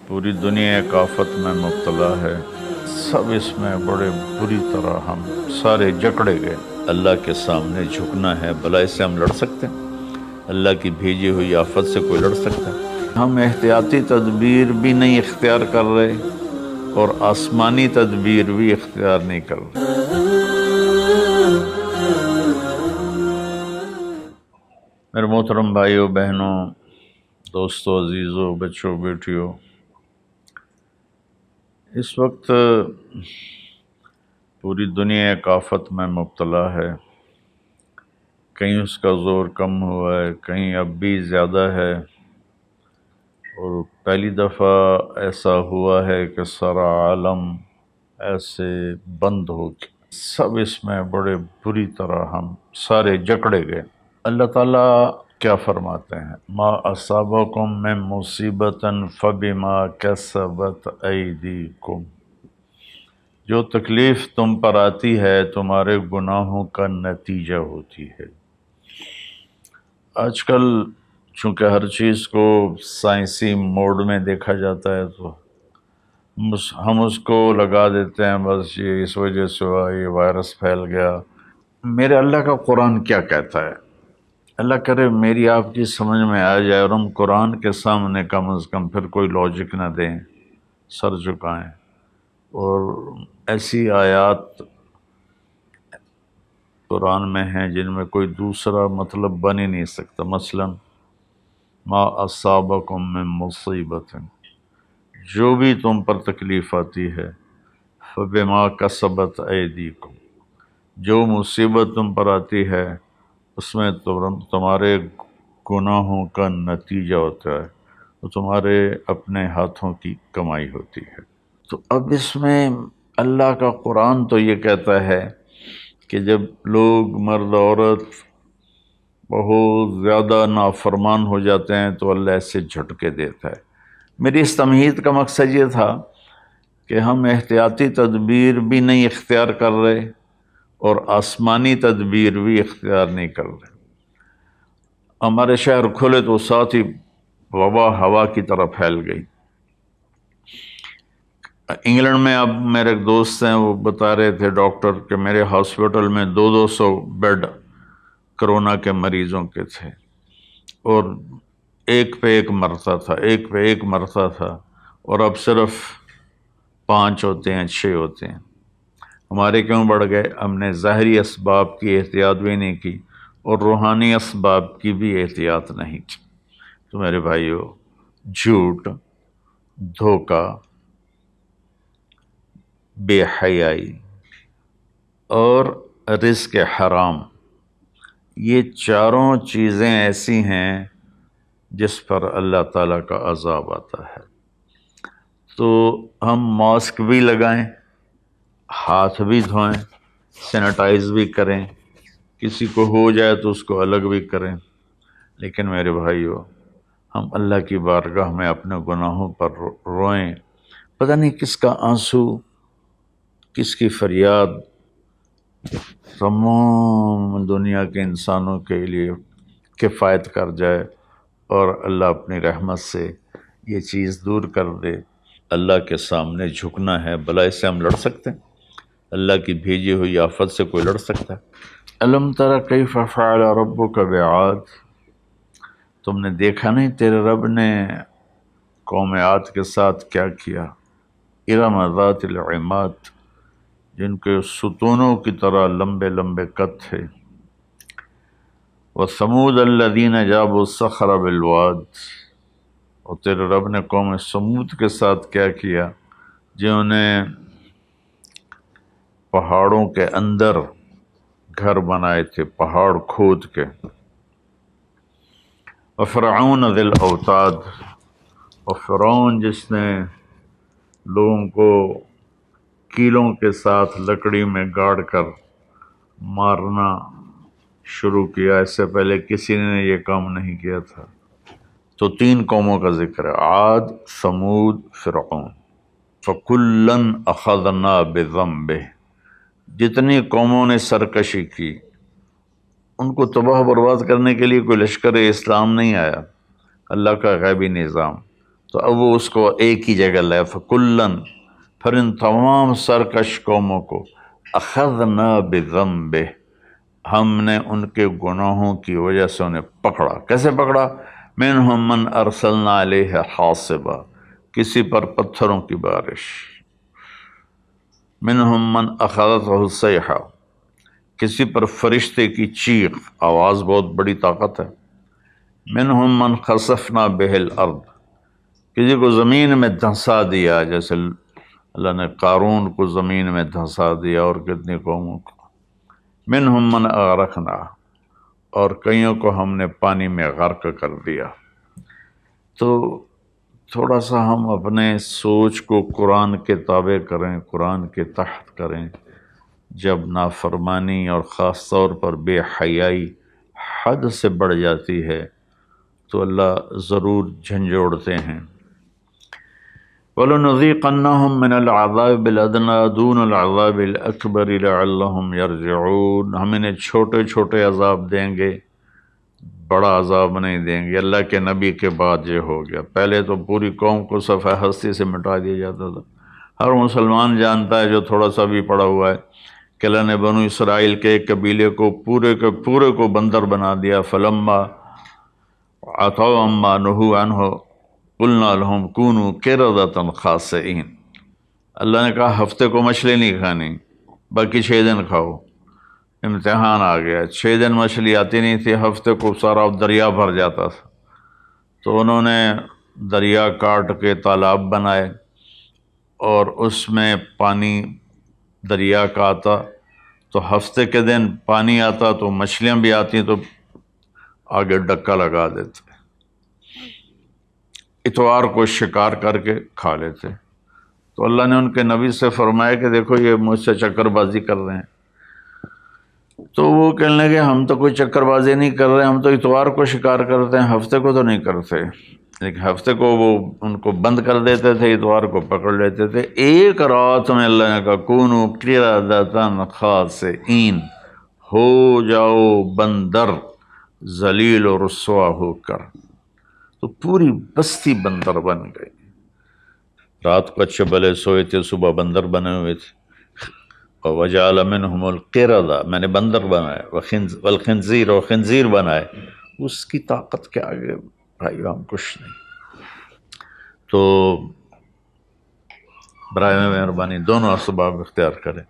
پوری دنیا ایک آفت میں مبتلا ہے، سب اس میں بڑے بری طرح ہم سارے جکڑے گئے۔ اللہ کے سامنے جھکنا ہے، بھلا اس سے ہم لڑ سکتے ہیں؟ اللہ کی بھیجی ہوئی آفت سے کوئی لڑ سکتا ہے؟ ہم احتیاطی تدبیر بھی نہیں اختیار کر رہے اور آسمانی تدبیر بھی اختیار نہیں کر رہے۔ میرے محترم بھائیوں بہنوں، دوستوں، عزیزوں، بچوں، بیٹیوں، اس وقت پوری دنیا ایک آفت میں مبتلا ہے۔ کہیں اس کا زور کم ہوا ہے، کہیں اب بھی زیادہ ہے، اور پہلی دفعہ ایسا ہوا ہے کہ سارا عالم ایسے بند ہو گیا۔ سب اس میں بڑے بری طرح ہم سارے جکڑے گئے۔ اللہ تعالیٰ کیا فرماتے ہیں؟ ما اصابکم من مصیبۃ فبما کسبت ایدیکم، جو تکلیف تم پر آتی ہے تمہارے گناہوں کا نتیجہ ہوتی ہے۔ آج کل چونکہ ہر چیز کو سائنسی موڈ میں دیکھا جاتا ہے تو ہم اس کو لگا دیتے ہیں، بس یہ اس وجہ سے ہوا، یہ وائرس پھیل گیا۔ میرے اللہ کا قرآن کیا کہتا ہے؟ اللہ کرے میری آپ کی سمجھ میں آ جائے اور ہم قرآن کے سامنے کم از کم پھر کوئی لاجک نہ دیں، سر جھکائیں، اور ایسی آیات قرآن میں ہیں جن میں کوئی دوسرا مطلب بن ہی نہیں سکتا۔ مثلا ما اصابکم من مصیبت، جو بھی تم پر تکلیف آتی ہے، فبما کسبت ایدیکم، جو مصیبت تم پر آتی ہے اس میں تمہارے گناہوں کا نتیجہ ہوتا ہے، وہ تمہارے اپنے ہاتھوں کی کمائی ہوتی ہے۔ تو اب اس میں اللہ کا قرآن تو یہ کہتا ہے کہ جب لوگ مرد عورت بہت زیادہ نافرمان ہو جاتے ہیں تو اللہ ایسے جھٹکے دیتا ہے۔ میری اس تمہید کا مقصد یہ تھا کہ ہم احتیاطی تدبیر بھی نہیں اختیار کر رہے اور آسمانی تدبیر بھی اختیار نہیں کر رہے۔ ہمارے شہر کھلے تو ساتھ ہی وبا ہوا کی طرح پھیل گئی۔ انگلینڈ میں اب میرے ایک دوست ہیں، وہ بتا رہے تھے ڈاکٹر کہ میرے ہاسپٹل میں 200 بیڈ کرونا کے مریضوں کے تھے، اور ایک پہ ایک مرتا تھا، ایک پہ ایک مرتا تھا، اور اب صرف 5 ہوتے ہیں، 6 ہوتے ہیں۔ ہمارے کیوں بڑھ گئے؟ ہم نے ظاہری اسباب کی احتیاط بھی نہیں کی اور روحانی اسباب کی بھی احتیاط نہیں کی۔ تو میرے بھائیو، جھوٹ، دھوکہ، بے حیائی اور رزق حرام، یہ چاروں چیزیں ایسی ہیں جس پر اللہ تعالیٰ کا عذاب آتا ہے۔ تو ہم ماسک بھی لگائیں، ہاتھ بھی دھوئیں، سینیٹائز بھی کریں، کسی کو ہو جائے تو اس کو الگ بھی کریں، لیکن میرے بھائیو ہم اللہ کی بارگاہ میں اپنے گناہوں پر روئیں۔ پتہ نہیں کس کا آنسو، کس کی فریاد تمام دنیا کے انسانوں کے لیے کفایت کر جائے اور اللہ اپنی رحمت سے یہ چیز دور کر دے۔ اللہ کے سامنے جھکنا ہے، بھلا اس سے ہم لڑ سکتے ہیں؟ اللہ کی بھیجی ہوئی آفت سے کوئی لڑ سکتا ہے؟ الم تر کیف فعل ربک بعاد، تم نے دیکھا نہیں تیرے رب نے قوم عاد کے ساتھ کیا کیا؟ ارم ذات العماد، جن کے ستونوں کی طرح لمبے لمبے قد تھے۔ وثمود الذین جابوا الصخر بالواد، اور تیرے رب نے قوم سمود کے ساتھ کیا کیا؟ جنہوں نے پہاڑوں کے اندر گھر بنائے تھے، پہاڑ کھود کے۔ وفرعون ذی الاوتاد، اور فرعون جس نے لوگوں کو کیلوں کے ساتھ لکڑی میں گاڑ کر مارنا شروع کیا، اس سے پہلے کسی نے یہ کام نہیں کیا تھا۔ تو 3 قوموں کا ذکر ہے، عاد، ثمود، فرعون۔ فَكُلًّا أَخَذْنَا بِذَنبِهِ، جتنی قوموں نے سرکشی کی ان کو تباہ برباد کرنے کے لیے کوئی لشکر اسلام نہیں آیا، اللہ کا غیبی نظام۔ تو اب وہ اس کو ایک ہی جگہ لائے، فکلن، پھر ان تمام سرکش قوموں کو اخذنا بذنبہ، ہم نے ان کے گناہوں کی وجہ سے انہیں پکڑا۔ کیسے پکڑا؟ منہم من ارسلنا علیہ حاصبا، کسی پر پتھروں کی بارش، منہم من اخذتہ الصیحہ، کسی پر فرشتے کی چیخ، آواز بہت بڑی طاقت ہے، منہم من خسفنا بہ الارض، کسی کو زمین میں دھنسا دیا، جیسے اللہ نے قارون کو زمین میں دھنسا دیا اور کتنی قوموں کو، منہم من اغرقنا، اور کئیوں کو ہم نے پانی میں غرق کر دیا۔ تو تھوڑا سا ہم اپنے سوچ کو قرآن کے تابع کریں، قرآن کے تحت کریں۔ جب نافرمانی اور خاص طور پر بے حیائی حد سے بڑھ جاتی ہے تو اللہ ضرور جھنجھوڑتے ہیں۔ وَلَنُذِيقَنَّهُم مِّنَ الْعَذَابِ الْأَدْنَىٰ دُونَ الْعَذَابِ الْأَكْبَرِ لَعَلَّهُمْ يَرْجِعُونَ، ہم انہیں چھوٹے چھوٹے عذاب دیں گے، بڑا عذاب نہیں دیں گے۔ اللہ کے نبی کے بعد یہ ہو گیا، پہلے تو پوری قوم کو صفحہ ہستی سے مٹا دیا جاتا تھا۔ ہر مسلمان جانتا ہے جو تھوڑا سا بھی پڑا ہوا ہے کہ اللہ نے بنو اسرائیل کے ایک قبیلے کو پورے کے پورے کو بندر بنا دیا۔ فلما عتوا عما نہوا عنہ قلنا لهم کونوا قردۃ خاسئین، اللہ نے کہا ہفتے کو مچھلی نہیں کھانی، باقی 6 دن کھاؤ۔ امتحان آ گیا، 6 دن مچھلی آتی نہیں تھی، ہفتے کو سارا دریا بھر جاتا تھا، تو انہوں نے دریا کاٹ کے تالاب بنائے اور اس میں پانی دریا کا آتا، تو ہفتے کے دن پانی آتا تو مچھلیاں بھی آتی تو آگے ڈکا لگا دیتے، اتوار کو شکار کر کے کھا لیتے۔ تو اللہ نے ان کے نبی سے فرمایا کہ دیکھو یہ مجھ سے چکر بازی کر رہے ہیں، تو وہ کہنے لگے ہم تو کوئی چکر بازی نہیں کر رہے، ہم تو اتوار کو شکار کرتے ہیں، ہفتے کو تو نہیں کرتے۔ لیکن ہفتے کو وہ ان کو بند کر دیتے تھے، اتوار کو پکڑ لیتے تھے۔ ایک رات میں اللہ نے کہا کونوا قردۃ خاسئین، ہو جاؤ بندر ذلیل و رسوا ہو کر، تو پوری بستی بندر بن گئی۔ رات کو اچھے بھلے سوئے تھے، صبح بندر بنے ہوئے تھے۔ وَجَعَلَ مِنْهُمُ الْقِرَدَ، میں نے بندر بنائے، والخنزیر، اور خنزیر بنائے۔ اس کی طاقت کے آگے بھائی ہم کچھ نہیں۔ تو برائے مہربانی دونوں اسباب اختیار کریں۔